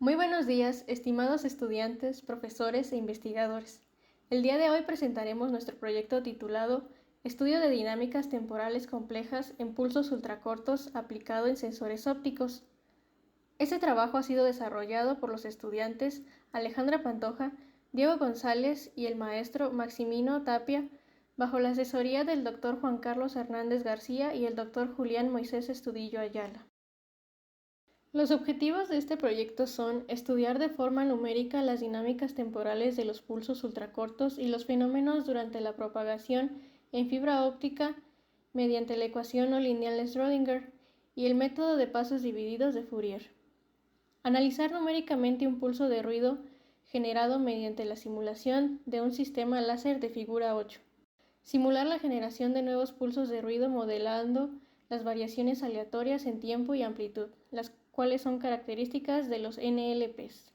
Muy buenos días, estimados estudiantes, profesores e investigadores. El día de hoy presentaremos nuestro proyecto titulado Estudio de dinámicas temporales complejas en pulsos ultracortos aplicado en sensores ópticos. Este trabajo ha sido desarrollado por los estudiantes Alejandra Pantoja, Diego González y el maestro Maximino Tapia, bajo la asesoría del Dr. Juan Carlos Hernández García y el Dr. Julián Moisés Estudillo Ayala. Los objetivos de este proyecto son estudiar de forma numérica las dinámicas temporales de los pulsos ultracortos y los fenómenos durante la propagación en fibra óptica mediante la ecuación no lineal de Schrödinger y el método de pasos divididos de Fourier. Analizar numéricamente un pulso de ruido generado mediante la simulación de un sistema láser de figura 8. Simular la generación de nuevos pulsos de ruido modelando las variaciones aleatorias en tiempo y amplitud, las cuales son características de los NLPs.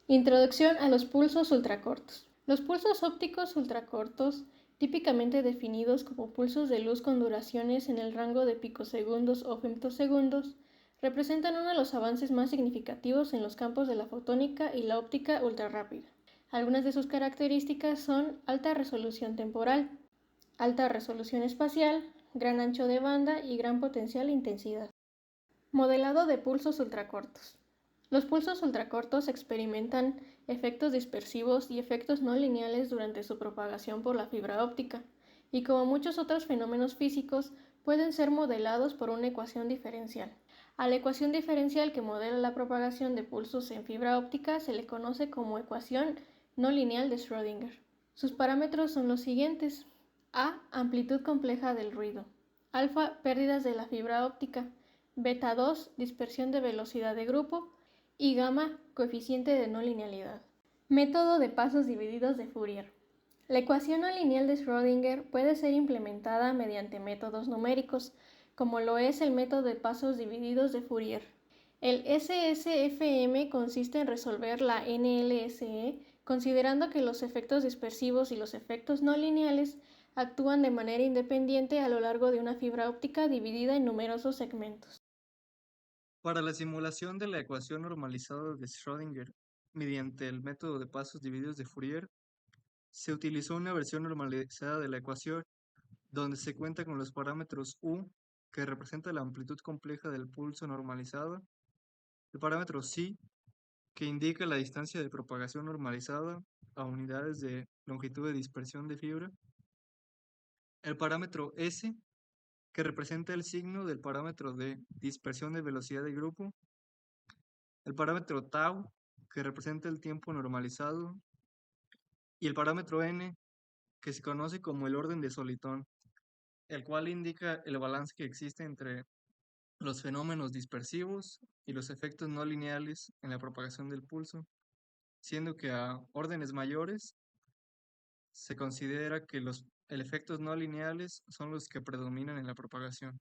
Introducción a los pulsos ultracortos. Los pulsos ópticos ultracortos, típicamente definidos como pulsos de luz con duraciones en el rango de picosegundos o femtosegundos, representan uno de los avances más significativos en los campos de la fotónica y la óptica ultrarrápida. Algunas de sus características son alta resolución temporal, alta resolución espacial, gran ancho de banda y gran potencial e intensidad. Modelado de pulsos ultracortos. Los pulsos ultracortos experimentan efectos dispersivos y efectos no lineales durante su propagación por la fibra óptica, y como muchos otros fenómenos físicos, pueden ser modelados por una ecuación diferencial. A la ecuación diferencial que modela la propagación de pulsos en fibra óptica se le conoce como ecuación no lineal de Schrödinger. Sus parámetros son los siguientes: A, amplitud compleja del ruido; alfa, pérdidas de la fibra óptica; beta 2, dispersión de velocidad de grupo; y gamma, coeficiente de no linealidad. Método de pasos divididos de Fourier. La ecuación no lineal de Schrödinger puede ser implementada mediante métodos numéricos, como lo es el método de pasos divididos de Fourier. El SSFM consiste en resolver la NLSE considerando que los efectos dispersivos y los efectos no lineales actúan de manera independiente a lo largo de una fibra óptica dividida en numerosos segmentos. Para la simulación de la ecuación normalizada de Schrödinger mediante el método de pasos divididos de Fourier, se utilizó una versión normalizada de la ecuación donde se cuenta con los parámetros U, que representa la amplitud compleja del pulso normalizado, el parámetro Psi, que indica la distancia de propagación normalizada a unidades de longitud de dispersión de fibra, el parámetro S, que representa el signo del parámetro de dispersión de velocidad de grupo, el parámetro tau, que representa el tiempo normalizado, y el parámetro n, que se conoce como el orden de Solitón, el cual indica el balance que existe entre los fenómenos dispersivos y los efectos no lineales en la propagación del pulso, siendo que a órdenes mayores se considera que los efectos no lineales son los que predominan en la propagación.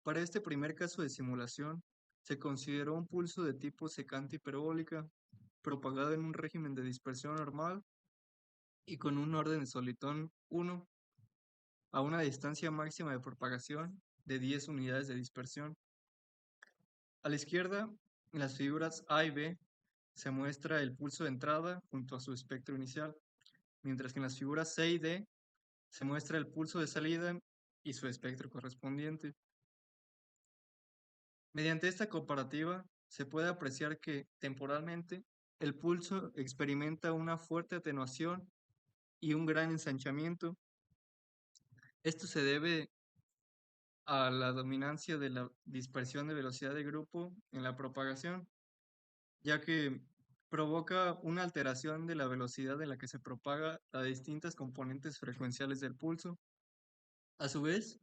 Para este primer caso de simulación, se consideró un pulso de tipo secante hiperbólica propagado en un régimen de dispersión normal y con un orden de Solitón 1 a una distancia máxima de propagación de 10 unidades de dispersión. A la izquierda, en las figuras A y B, se muestra el pulso de entrada junto a su espectro inicial, mientras que en las figuras C y D se muestra el pulso de salida y su espectro correspondiente. Mediante esta comparativa, se puede apreciar que, temporalmente, el pulso experimenta una fuerte atenuación y un gran ensanchamiento. Esto se debe a la dominancia de la dispersión de velocidad de grupo en la propagación, ya que provoca una alteración de la velocidad en la que se propaga a distintas componentes frecuenciales del pulso. A su vez,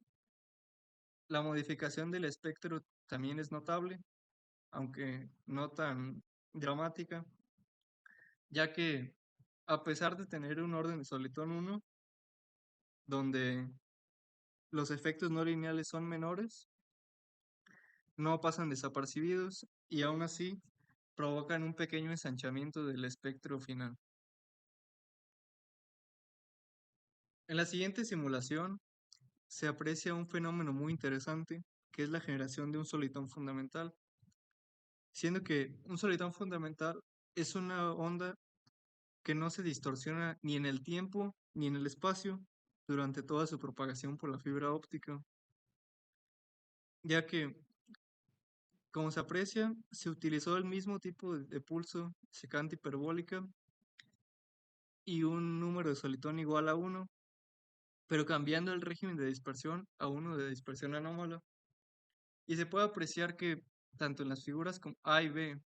la modificación del espectro también es notable, aunque no tan dramática, ya que a pesar de tener un orden de Solitón 1, donde los efectos no lineales son menores, no pasan desapercibidos y aún así provocan un pequeño ensanchamiento del espectro final. En la siguiente simulación se aprecia un fenómeno muy interesante, que es la generación de un solitón fundamental. siendo que un solitón fundamental es una onda que no se distorsiona ni en el tiempo ni en el espacio durante toda su propagación por la fibra óptica, ya que, como se aprecia, se utilizó el mismo tipo de pulso secante hiperbólica y un número de solitón igual a 1, pero cambiando el régimen de dispersión a uno de dispersión anómala. Y se puede apreciar que tanto en las figuras como A y B,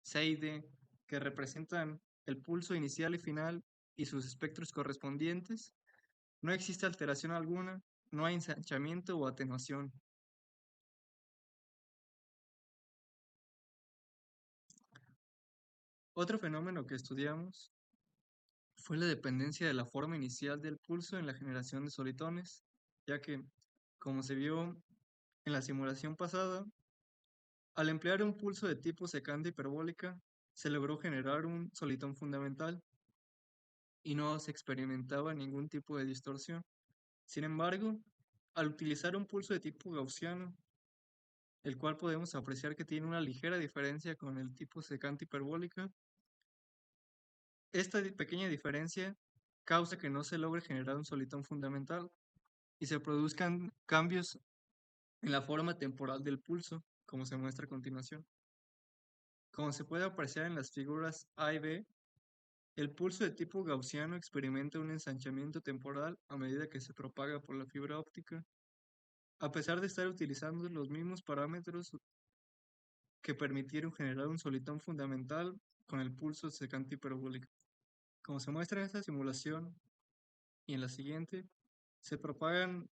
C y D, que representan el pulso inicial y final y sus espectros correspondientes, no existe alteración alguna, no hay ensanchamiento o atenuación. Otro fenómeno que estudiamos fue la dependencia de la forma inicial del pulso en la generación de solitones, ya que, como se vio en la simulación pasada, al emplear un pulso de tipo secante hiperbólica, se logró generar un solitón fundamental y no se experimentaba ningún tipo de distorsión. Sin embargo, al utilizar un pulso de tipo gaussiano, el cual podemos apreciar que tiene una ligera diferencia con el tipo secante hiperbólica, esta pequeña diferencia causa que no se logre generar un solitón fundamental y se produzcan cambios en la forma temporal del pulso, como se muestra a continuación. Como se puede apreciar en las figuras A y B, el pulso de tipo gaussiano experimenta un ensanchamiento temporal a medida que se propaga por la fibra óptica, a pesar de estar utilizando los mismos parámetros que permitieron generar un solitón fundamental con el pulso secante hiperbólico. Como se muestra en esta simulación y en la siguiente, se propagan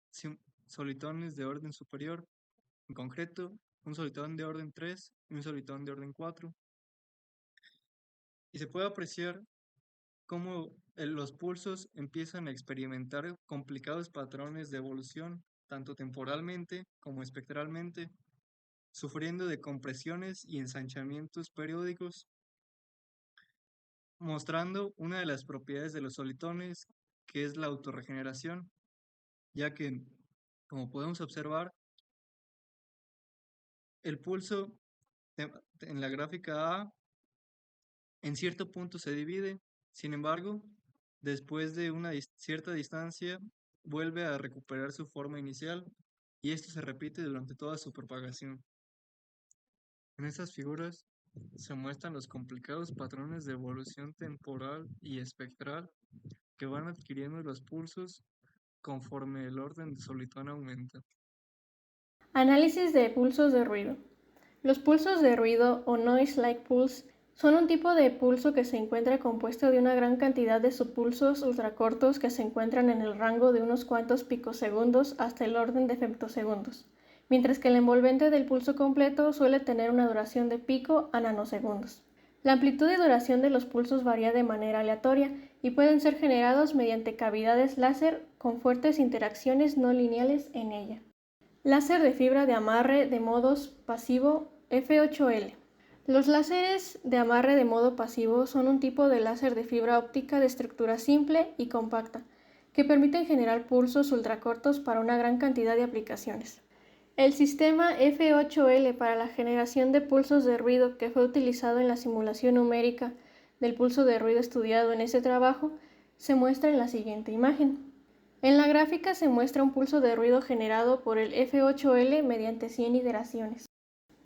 solitones de orden superior, en concreto, un solitón de orden 3 y un solitón de orden 4, y se puede apreciar cómo los pulsos empiezan a experimentar complicados patrones de evolución, tanto temporalmente como espectralmente, sufriendo de compresiones y ensanchamientos periódicos, mostrando una de las propiedades de los solitones, que es la autorregeneración, ya que, como podemos observar, el pulso en la gráfica A en cierto punto se divide, sin embargo, después de una cierta distancia, vuelve a recuperar su forma inicial y esto se repite durante toda su propagación. En estas figuras se muestran los complicados patrones de evolución temporal y espectral que van adquiriendo los pulsos conforme el orden de solitón aumenta. Análisis de pulsos de ruido. Los pulsos de ruido o noise-like pulse son un tipo de pulso que se encuentra compuesto de una gran cantidad de subpulsos ultracortos que se encuentran en el rango de unos cuantos picosegundos hasta el orden de femtosegundos, mientras que el envolvente del pulso completo suele tener una duración de pico a nanosegundos. La amplitud y duración de los pulsos varía de manera aleatoria y pueden ser generados mediante cavidades láser con fuertes interacciones no lineales en ella. Láser de fibra de amarre de modos pasivo F8L. Los láseres de amarre de modo pasivo son un tipo de láser de fibra óptica de estructura simple y compacta, que permiten generar pulsos ultracortos para una gran cantidad de aplicaciones. El sistema F8L para la generación de pulsos de ruido que fue utilizado en la simulación numérica del pulso de ruido estudiado en este trabajo se muestra en la siguiente imagen. En la gráfica se muestra un pulso de ruido generado por el F8L mediante 100 iteraciones.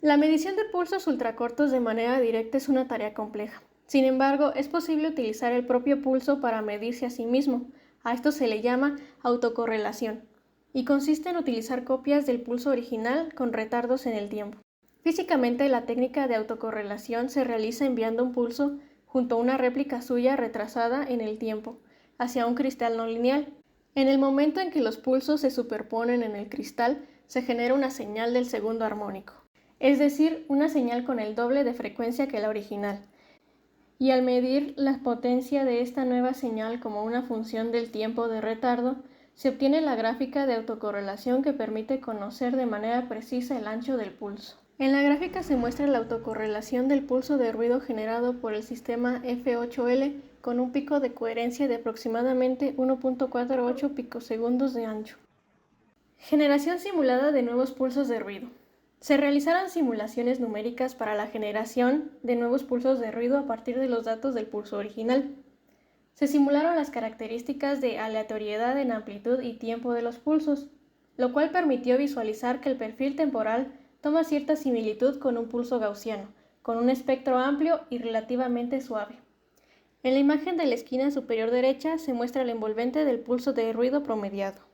La medición de pulsos ultracortos de manera directa es una tarea compleja. Sin embargo, es posible utilizar el propio pulso para medirse a sí mismo. A esto se le llama autocorrelación, y consiste en utilizar copias del pulso original con retardos en el tiempo. Físicamente, la técnica de autocorrelación se realiza enviando un pulso junto a una réplica suya retrasada en el tiempo, hacia un cristal no lineal. En el momento en que los pulsos se superponen en el cristal, se genera una señal del segundo armónico, es decir, una señal con el doble de frecuencia que la original. Y al medir la potencia de esta nueva señal como una función del tiempo de retardo, se obtiene la gráfica de autocorrelación que permite conocer de manera precisa el ancho del pulso. En la gráfica se muestra la autocorrelación del pulso de ruido generado por el sistema F8L con un pico de coherencia de aproximadamente 1.48 picosegundos de ancho. Generación simulada de nuevos pulsos de ruido. Se realizaron simulaciones numéricas para la generación de nuevos pulsos de ruido a partir de los datos del pulso original. Se simularon las características de aleatoriedad en amplitud y tiempo de los pulsos, lo cual permitió visualizar que el perfil temporal toma cierta similitud con un pulso gaussiano, con un espectro amplio y relativamente suave. En la imagen de la esquina superior derecha se muestra el envolvente del pulso de ruido promediado.